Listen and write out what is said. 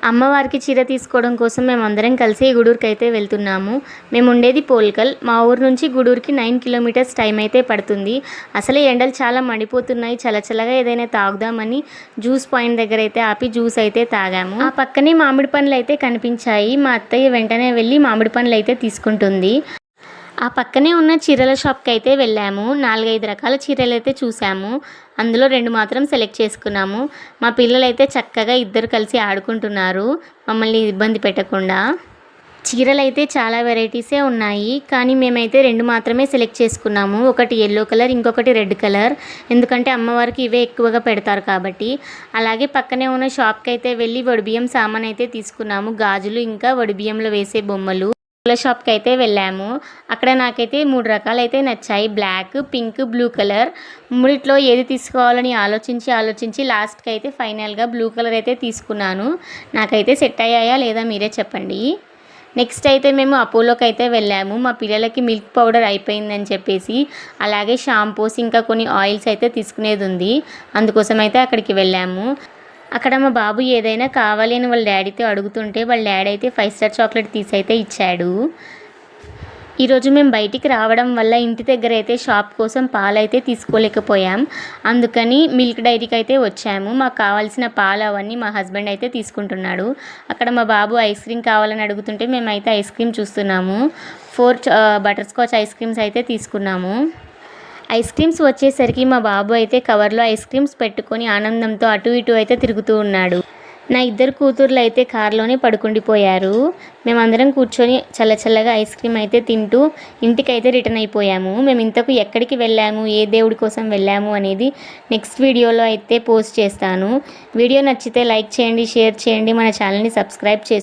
అమ్మవారికి చీర తీసుకోవడం కోసం మేమందరం కలిసి గూడూరుకి అయితే వెళ్తున్నాము. మేము ఉండేది పోల్కల్. మా ఊరు నుంచి గూడూరుకి 9 కిలోమీటర్స్ టైం అయితే పడుతుంది. అసలే ఎండలు చాలా మండిపోతున్నాయి. చల్లచల్లగా ఏదైనా తాగుదామని జ్యూస్ పాయింట్ దగ్గర అయితే ఆపి జ్యూస్ అయితే తాగాము. ఆ పక్కనే మామిడి పండ్లు అయితే కనిపించాయి. మా అత్తయ్య వెంటనే వెళ్ళి మామిడి పండ్లు అయితే తీసుకుంటుంది. ఆ పక్కనే ఉన్న చీరల షాప్కి అయితే వెళ్ళాము. 4-5 రకాల చీరలు అయితే చూసాము. అందులో 2 మాత్రం సెలెక్ట్ చేసుకున్నాము. మా పిల్లలు అయితే చక్కగా ఇద్దరు కలిసి ఆడుకుంటున్నారు, మమ్మల్ని ఇబ్బంది పెట్టకుండా. చీరలు అయితే చాలా వెరైటీసే ఉన్నాయి, కానీ మేమైతే 2 మాత్రమే సెలెక్ట్ చేసుకున్నాము. ఒకటి ఎల్లో కలర్, ఇంకొకటి రెడ్ కలర్. ఎందుకంటే అమ్మవారికి ఇవే ఎక్కువగా పెడతారు కాబట్టి. అలాగే పక్కనే ఉన్న షాప్కి అయితే వెళ్ళి వడిబియ్యం సామాన్ అయితే తీసుకున్నాము. గాజులు, ఇంకా వడిబియ్యంలో వేసే బొమ్మలు. పూల షాప్కి అయితే వెళ్ళాము. అక్కడ నాకైతే 3 రకాలు అయితే నచ్చాయి. Black, pink, blue colour. మూడిట్లో ఏది తీసుకోవాలని ఆలోచించి లాస్ట్కి అయితే ఫైనల్గా బ్లూ కలర్ అయితే తీసుకున్నాను. నాకైతే సెట్ అయ్యాయా లేదా మీరే చెప్పండి. నెక్స్ట్ అయితే మేము అపోలోకి అయితే వెళ్ళాము. మా పిల్లలకి మిల్క్ పౌడర్ అయిపోయిందని చెప్పేసి, అలాగే షాంపూస్, ఇంకా కొన్ని ఆయిల్స్ అయితే తీసుకునేది ఉంది. అందుకోసం అయితే అక్కడికి వెళ్ళాము. అక్కడ మా బాబు ఏదైనా కావాలి అని వాళ్ళ డాడీతో అడుగుతుంటే వాళ్ళ డాడీ అయితే 5 స్టార్ చాక్లెట్ తీసి అయితే ఇచ్చాడు. ఈరోజు మేము బయటికి రావడం వల్ల ఇంటి దగ్గర అయితే షాప్ కోసం పాలైతే తీసుకోలేకపోయాం. అందుకని మిల్క్ డైరీకి అయితే వచ్చాము. మాకు కావాల్సిన పాలు అవన్నీ మా హస్బెండ్ అయితే తీసుకుంటున్నాడు. అక్కడ మా బాబు ఐస్ క్రీమ్ కావాలని అడుగుతుంటే మేమైతే ఐస్ క్రీమ్ చూస్తున్నాము. 4 బటర్ స్కాచ్ ఐస్ క్రీమ్స్ అయితే తీసుకున్నాము. ఐస్ క్రీమ్స్ వచ్చేసరికి మా బాబు అయితే కవర్లో ఐస్ క్రీమ్స్ పెట్టుకొని ఆనందంతో అటు ఇటు అయితే తిరుగుతూ ఉన్నాడు. నా 2 కూతుర్లు అయితే కారులోనే పడుకుండిపోయారు. మేమందరం కూర్చొని చల్లచల్లగా ఐస్ క్రీమ్ అయితే తింటూ ఇంటికైతే రిటర్న్ అయిపోయాము. మేము ఇంతకు ఎక్కడికి వెళ్ళాము, ఏ దేవుడి కోసం వెళ్ళాము అనేది నెక్స్ట్ వీడియోలో అయితే పోస్ట్ చేస్తాను. వీడియో నచ్చితే లైక్ చేయండి, షేర్ చేయండి, మన ఛానల్ని సబ్స్క్రైబ్ చేయండి.